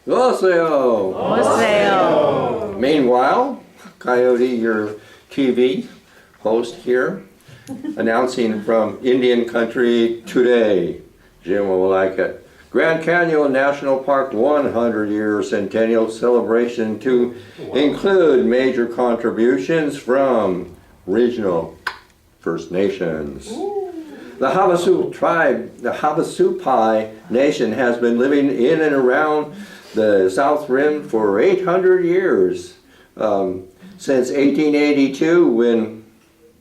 Oseo! Oseo! Meanwhile, Coyote, your TV host here, announcing from Indian country today. Jim will like it. Grand Canyon National Park 100-year centennial celebration to include major contributions from regional First Nations. The Havasu tribe, the Havasupai Nation has been living in and around the South Rim for 800 years. Since 1882, when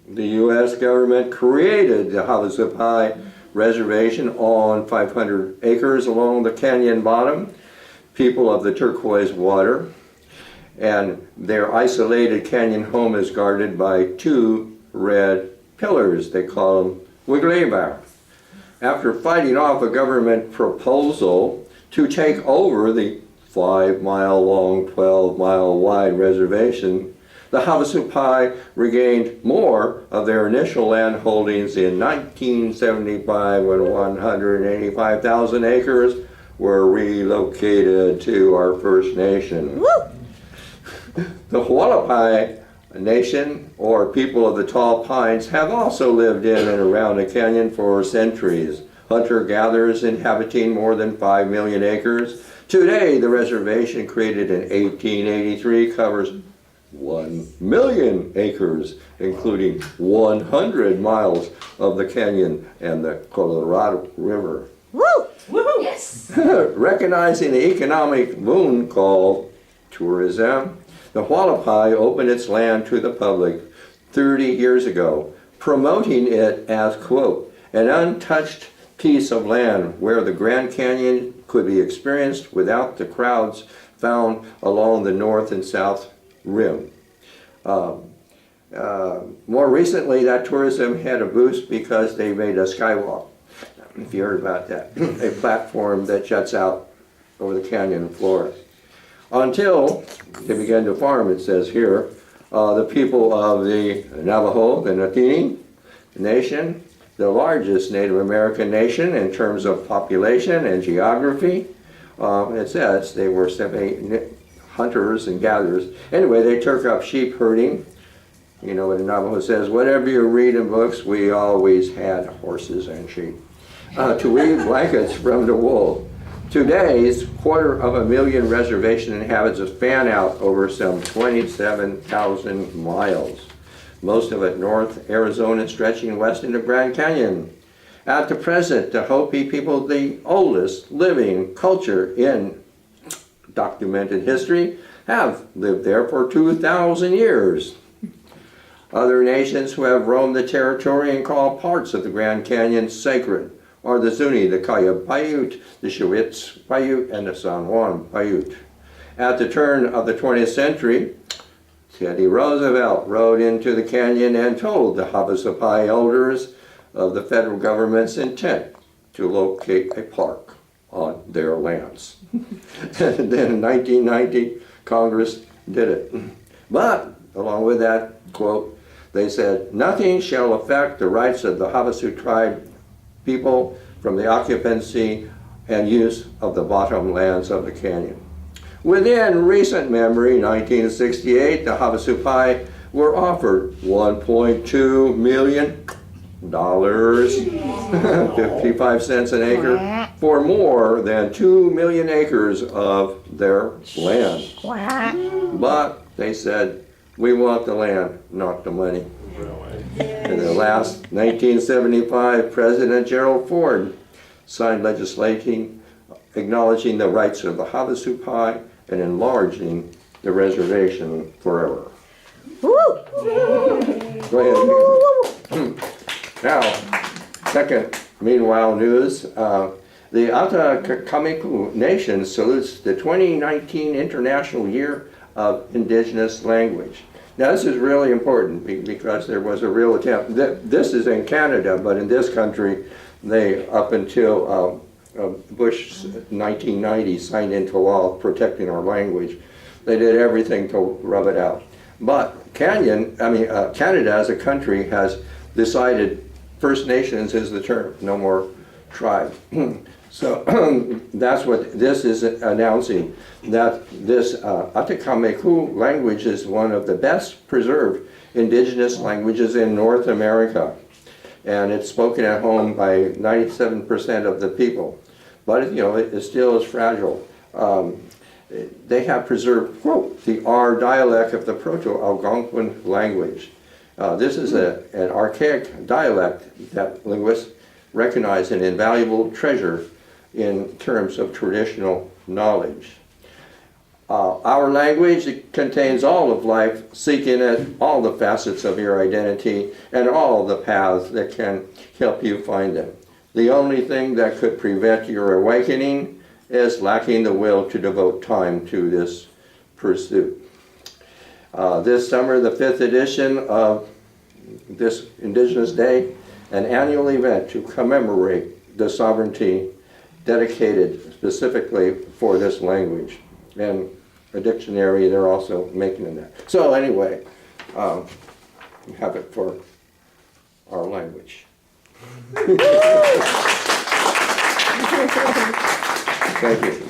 the U.S. government created the Havasupai Reservation on 500 acres along the canyon bottom, people of the turquoise water, and their isolated canyon home is guarded by two red pillars. They call them Wiglebar. After fighting off a government proposal to take over the 5-mile-long, 12-mile-wide reservation, the Havasupai regained more of their initial land holdings in 1975 when 185,000 acres were relocated to our First Nation. Woo! The Hualapai Nation, or people of the tall pines, have also lived in and around the canyon for centuries. Hunter-gatherers inhabiting more than 5 million acres. Today, the reservation, created in 1883, covers 1 million acres, including 100 miles of the canyon and the Colorado River. Woo! Woohoo! Yes! Recognizing the economic boon called tourism, the Hualapai opened its land to the public 30 years ago, promoting it as, quote, an untouched piece of land where the Grand Canyon could be experienced without the crowds found along the north and south rim. More recently, that tourism had a boost because they made a skywalk, if you heard about that, a platform that juts out over the canyon floor. Until they began to farm, it says here, the people of the Navajo, the Natini Nation, the largest Native American nation in terms of population and geography. It says they were hunters and gatherers. Anyway, they took up sheep herding. You know what the Navajo says, whatever you read in books, we always had horses and sheep. To weave blankets from the wool. Today's 250,000 reservation inhabitants fan out over some 27,000 miles. Most of it north Arizona, stretching west into Grand Canyon. At the present, the Hopi people, the oldest living culture in documented history, have lived there for 2,000 years. Other nations who have roamed the territory and call parts of the Grand Canyon sacred are the Zuni, the Kaya Paiute, the Shiwits Paiute, and the San Juan Paiute. At the turn of the 20th century, Teddy Roosevelt rode into the canyon and told the Havasupai elders of the federal government's intent to locate a park on their lands. And then in 1990, Congress did it. But, along with that quote, they said, nothing shall affect the rights of the Havasu tribe people from the occupancy and use of the bottom lands of the canyon. Within recent memory, 1968, the Havasupai were offered $1.2 million, 55 cents an acre, for more than 2 million acres of their land. But they said, we want the land, not the money. In the last 1975, President Gerald Ford signed legislation acknowledging the rights of the Havasupai and enlarging the reservation forever. Woo! Go ahead. Now, second, meanwhile, news. The Atacamiku Nation salutes the 2019 International Year of Indigenous Language. Now, this is really important because there was a real attempt. This is in Canada, but in this country, they, up until Bush 1990 signed into law protecting our language, they did everything to rub it out. But Canada as a country has decided First Nations is the term, no more tribe. So that's what this is announcing, that this Atakameku language is one of the best preserved indigenous languages in North America. And it's spoken at home by 97% of the people. But you know, it still is fragile. They have preserved, quote, the R dialect of the Proto-Algonquin language. This is an archaic dialect that linguists recognize an invaluable treasure in terms of traditional knowledge. Our language contains all of life, seeking at all the facets of your identity and all the paths that can help you find them. The only thing that could prevent your awakening is lacking the will to devote time to this pursuit. This summer, the 5th edition of this Indigenous Day, an annual event to commemorate the sovereignty dedicated specifically for this language. And a dictionary they're also making in that. So anyway, we have it for our language. Thank you.